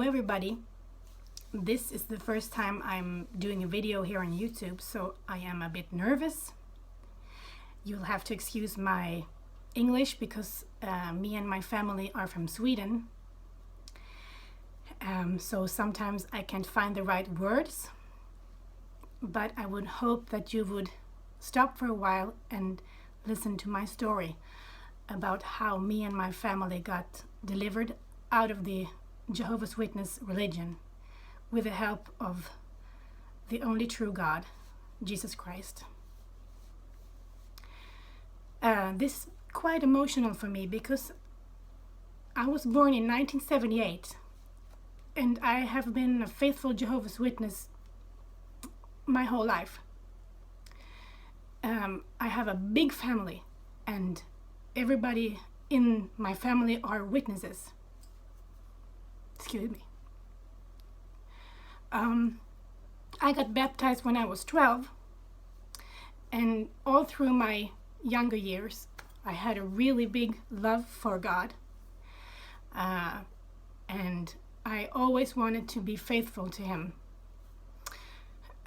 everybody. This is the first time I'm doing a video here on YouTube, so I am a bit nervous. You'll have to excuse my English because me and my family are from Sweden. So sometimes I can't find the right words, but I would hope that you would stop for a while and listen to my story about how me and my family got delivered out of the Jehovahs Witness religion with the help of the only true God, Jesus Christ. This is quite emotional for me because I was born in 1978 and I have been a faithful Jehovah's Witness my whole life. I have a big family and everybody in my family are witnesses. Excuse me. I got baptized when I was 12, and all through my younger years I had a really big love for God, and I always wanted to be faithful to Him.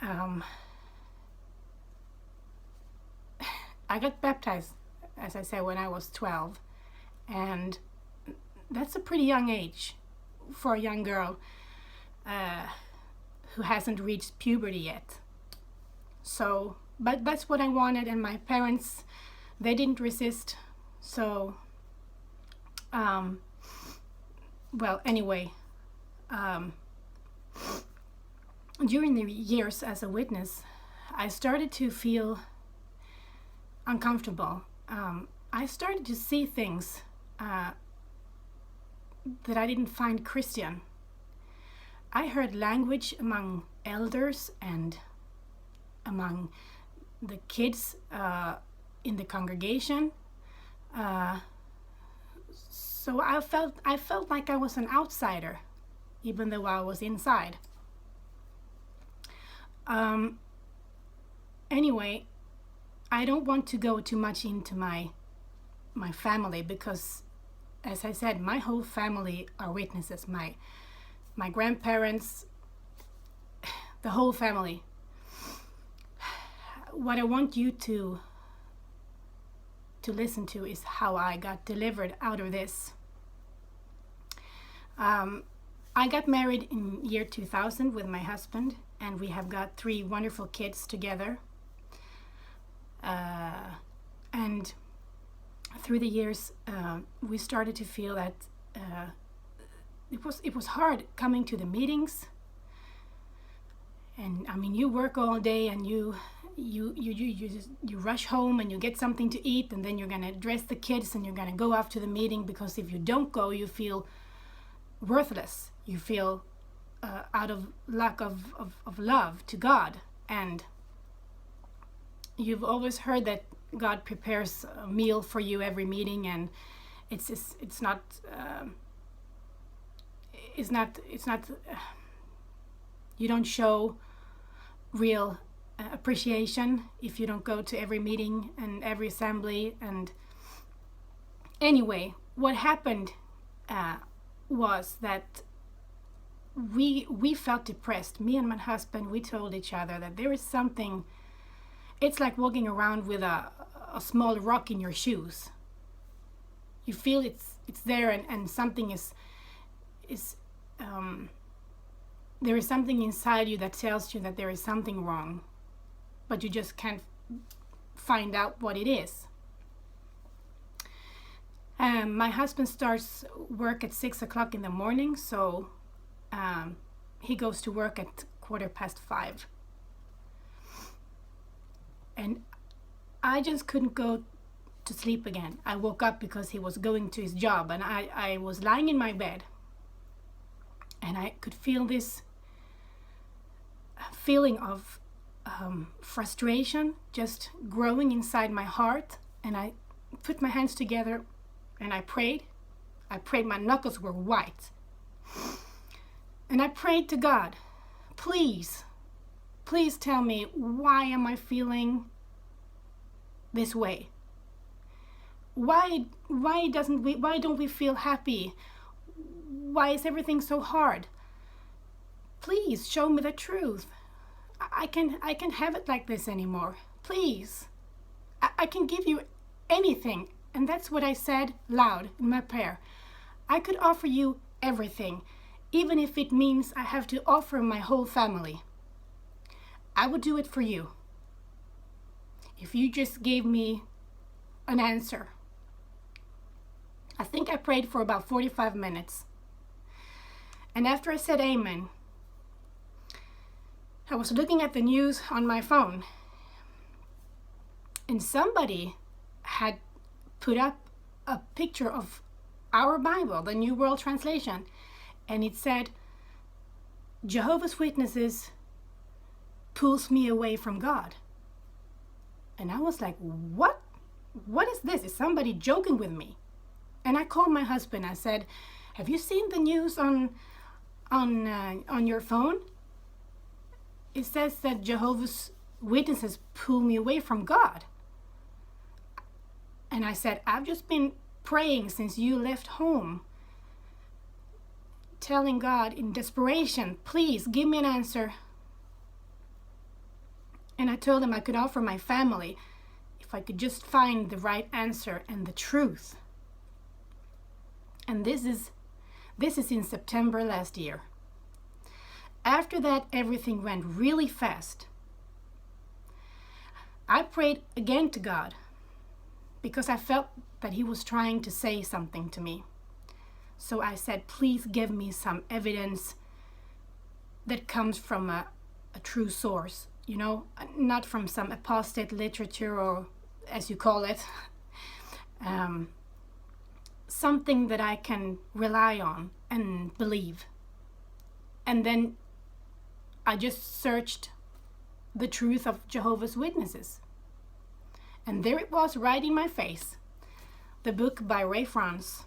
I got baptized, as I said, when I was 12, and that's a pretty young age for a young girl who hasn't reached puberty yet. So, but that's what I wanted, and my parents, they didn't resist. So, well, anyway, during the years as a witness, I started to feel uncomfortable. I started to see things that I didn't find Christian. I heard language among elders and among the kids in the congregation. So I felt like I was an outsider, even though I was inside. Anyway, I don't want to go too much into my family because, as I said, my whole family are witnesses. My grandparents, the whole family. What I want you to listen to is how I got delivered out of this. I got married in year 2000 with my husband, and we have got 3 wonderful kids together. And through the years, we started to feel that it was hard coming to the meetings. And I mean, you work all day and you rush home and you get something to eat, and then you're gonna dress the kids and you're gonna go off to the meeting, because if you don't go, you feel worthless. You feel out of lack of love to God. And you've always heard that God prepares a meal for you every meeting, and it's not you don't show real appreciation if you don't go to every meeting and every assembly. And anyway, what happened was that we felt depressed. Me and my husband, we told each other that there is something. It's like walking around with a small rock in your shoes. You feel it's there, and something is there is something inside you that tells you that there is something wrong, but you just can't find out what it is. My husband starts work at 6 o'clock in the morning, so he goes to work at 5:15. And I just couldn't go to sleep again. I woke up because he was going to his job, and I was lying in my bed, and I could feel this feeling of frustration just growing inside my heart. And I put my hands together and I prayed. My knuckles were white. And I prayed to God, please tell me, why am I feeling this way? Why don't we feel happy? Why is everything so hard? Please show me the truth. I can't have it like this anymore. Please. I can give you anything. And that's what I said loud in my prayer. I could offer you everything, even if it means I have to offer my whole family. I would do it for you. If you just gave me an answer. I think I prayed for about 45 minutes. And after I said amen, I was looking at the news on my phone, and somebody had put up a picture of our Bible, the New World Translation, and it said, Jehovah's Witnesses pulls me away from God. And I was like, what? What is this? Is somebody joking with me? And I called my husband. I said, have you seen the news on your phone? It says that Jehovah's Witnesses pull me away from God. And I said, I've just been praying since you left home, telling God in desperation, please give me an answer. And I told him I could offer my family if I could just find the right answer and the truth. And this is in September last year. After that, everything went really fast. I prayed again to God because I felt that he was trying to say something to me. So I said, please give me some evidence that comes from a true source, you know, not from some apostate literature or, as you call it, something that I can rely on and believe. And then I just searched the truth of Jehovah's Witnesses. And there it was right in my face. The book by Ray France.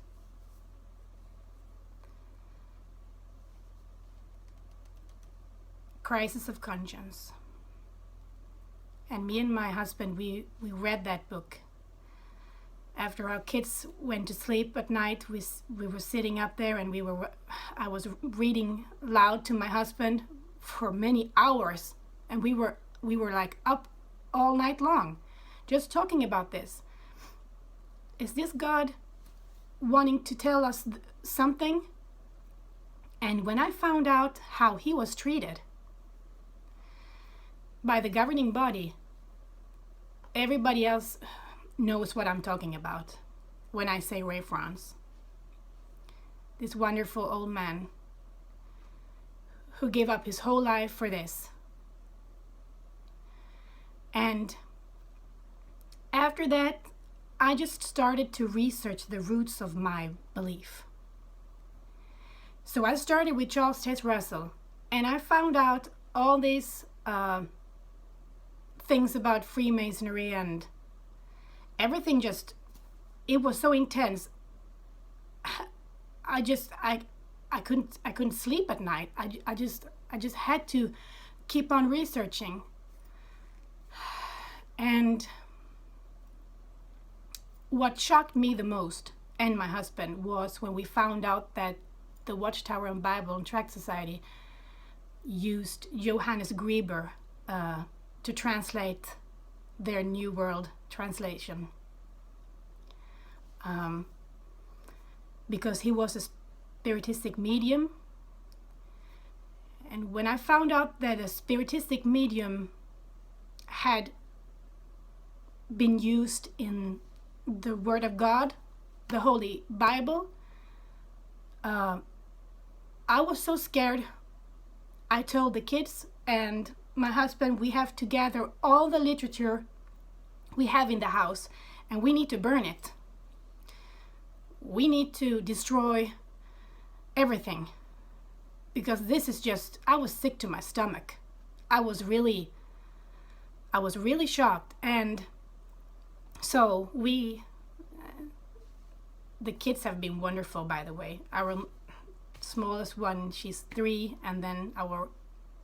Crisis of Conscience. And me and my husband, we read that book. After our kids went to sleep at night, we were sitting up there and I was reading loud to my husband for many hours, and we were like up all night long just talking about this. Is this God wanting to tell us something? And when I found out how he was treated by the governing body, everybody else knows what I'm talking about when I say Ray France. This wonderful old man who gave up his whole life for this. And after that, I just started to research the roots of my belief. So I started with Charles Taze Russell, and I found out all these things about Freemasonry, and everything just, it was so intense. I couldn't sleep at night. I just had to keep on researching. And what shocked me the most, and my husband, was when we found out that the Watchtower and Bible and Tract Society used Johannes Grieber to translate their New World Translation. Because he was a spiritistic medium. And when I found out that a spiritistic medium had been used in the Word of God, the Holy Bible, I was so scared. I told the kids and my husband, we have to gather all the literature we have in the house and we need to burn it. We need to destroy everything, because this is just, I was sick to my stomach. I was really shocked. And so the kids have been wonderful, by the way. Our smallest one, she's 3, and then our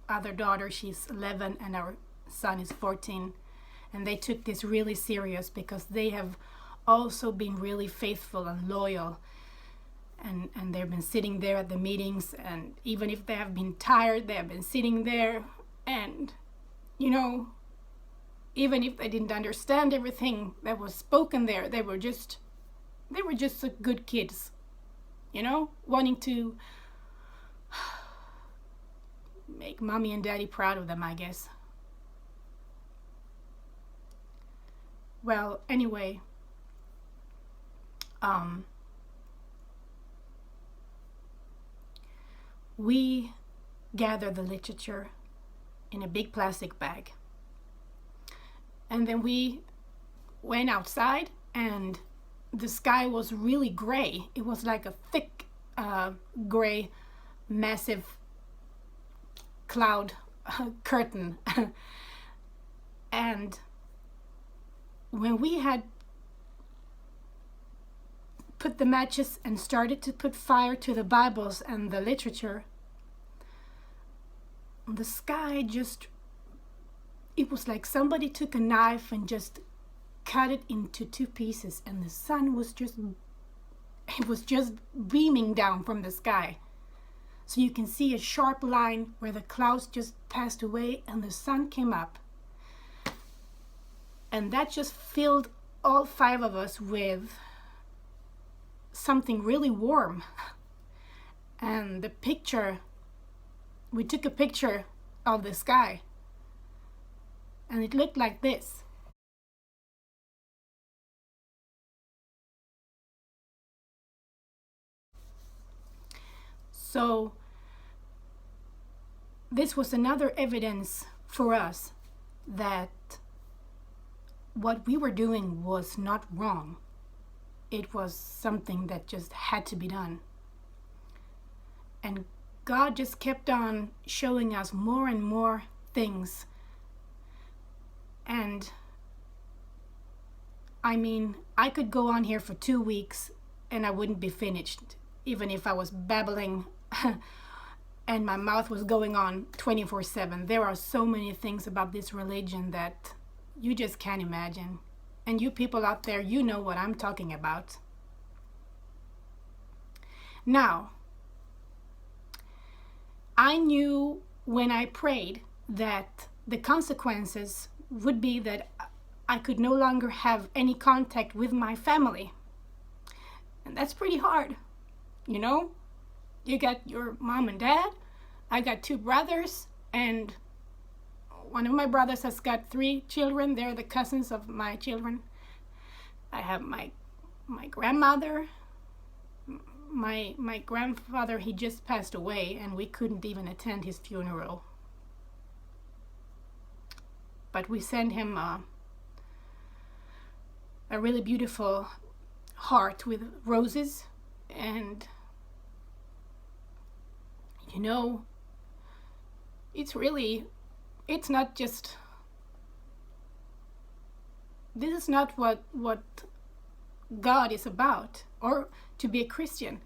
other daughter, she's 11, and our son is 14. And they took this really serious because they have also been really faithful and loyal and they've been sitting there at the meetings, and even if they have been tired, they have been sitting there, and even if they didn't understand everything that was spoken there, they were just good kids, wanting to make mommy and daddy proud of them, I guess. Well, anyway, we gathered the literature in a big plastic bag. And then we went outside, and the sky was really gray. It was like a thick, gray, massive cloud curtain. And when we had put the matches and started to put fire to the Bibles and the literature, the sky it was like somebody took a knife and just cut it into two pieces, and the sun was just beaming down from the sky. So you can see a sharp line where the clouds just passed away and the sun came up. And that just filled all 5 of us with something really warm. And we took a picture of the sky, and it looked like this. So this was another evidence for us that what we were doing was not wrong. It was something that just had to be done. And God just kept on showing us more and more things. And I mean, I could go on here for 2 weeks and I wouldn't be finished, even if I was babbling and my mouth was going on 24/7. There are so many things about this religion that you just can't imagine. And you people out there, you know what I'm talking about. Now, I knew when I prayed that the consequences would be that I could no longer have any contact with my family. And that's pretty hard, You got your mom and dad, I got 2 brothers, and one of my brothers has got 3 children. They're the cousins of my children. I have my grandmother. My grandfather, he just passed away, and we couldn't even attend his funeral. But we sent him a really beautiful heart with roses, and it's not just, this is not what God is about, or to be a Christian,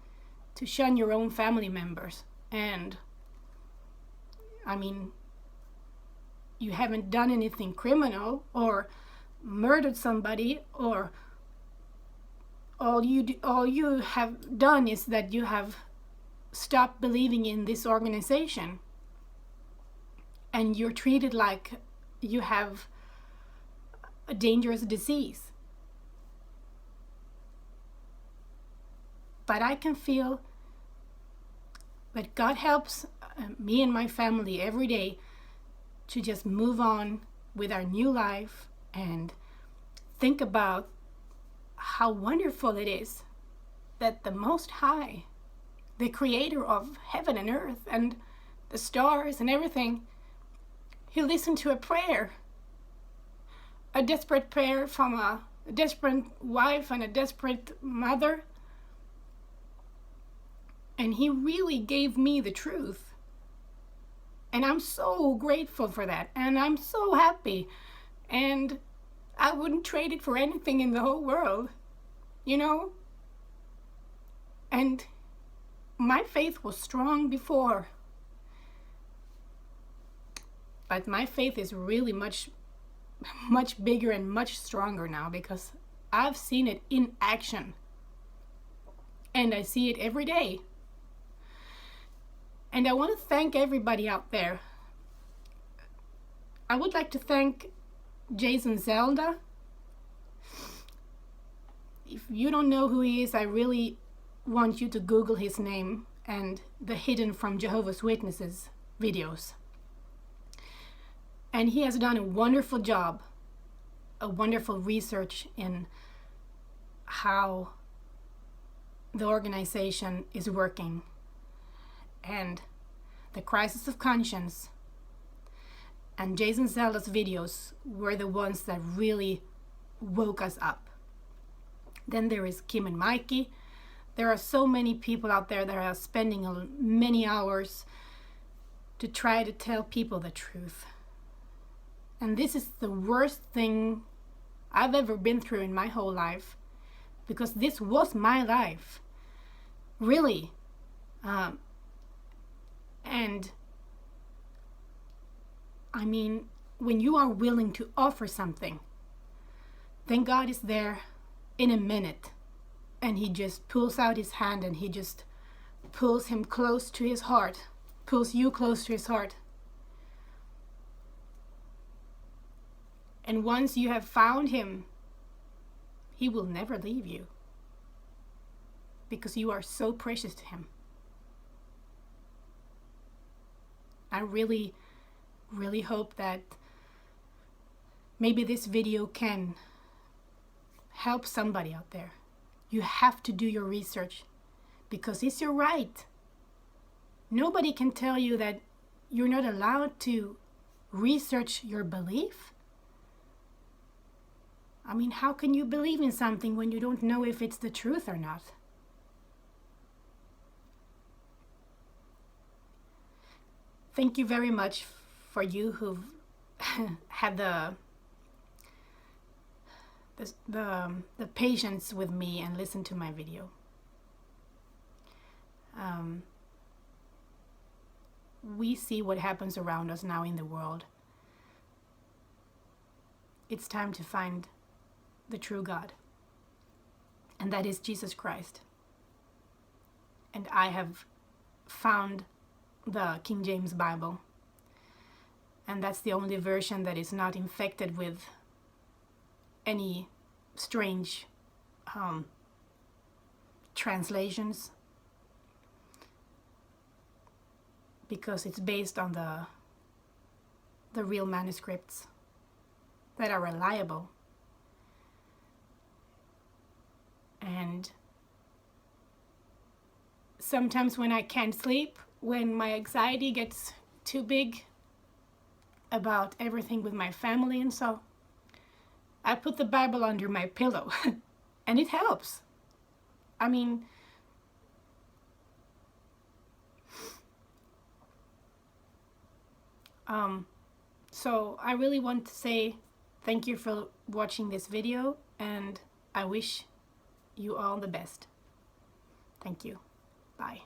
to shun your own family members. And I mean, you haven't done anything criminal or murdered somebody, or all you have done is that you have stopped believing in this organization, and you're treated like you have a dangerous disease. But I can feel that God helps me and my family every day to just move on with our new life and think about how wonderful it is that the Most High, the creator of heaven and earth and the stars and everything, He listened to a prayer, a desperate prayer from a desperate wife and a desperate mother. And He really gave me the truth. And I'm so grateful for that. And I'm so happy. And I wouldn't trade it for anything in the whole world. And my faith was strong before. But my faith is really much bigger and much stronger now, because I've seen it in action. And I see it every day. And I want to thank everybody out there. I would like to thank Jason Zelda. If you don't know who he is, I really want you to Google his name and the Hidden from Jehovah's Witnesses videos. And he has done a wonderful job, a wonderful research in how the organization is working and the crisis of conscience. And Jason Zelda's videos were the ones that really woke us up. Then there is Kim and Mikey. There are so many people out there that are spending many hours to try to tell people the truth. And this is the worst thing I've ever been through in my whole life, because this was my life, really. And I mean, when you are willing to offer something, then God is there in a minute, and he just pulls out his hand and he just pulls him close to his heart, pulls you close to his heart. And once you have found him, he will never leave you, because you are so precious to him. I really hope that maybe this video can help somebody out there. You have to do your research, because it's your right. Nobody can tell you that you're not allowed to research your belief. I mean, how can you believe in something when you don't know if it's the truth or not? Thank you very much for you who've had the patience with me and listened to my video. We see what happens around us now in the world. It's time to find the true God, and that is Jesus Christ. And I have found the King James Bible, and that's the only version that is not infected with any strange translations, because it's based on the real manuscripts that are reliable. And sometimes when I can't sleep, when my anxiety gets too big about everything with my family and so, I put the Bible under my pillow and it helps. I mean, so I really want to say thank you for watching this video, and I wish you all the best. Thank you. Bye.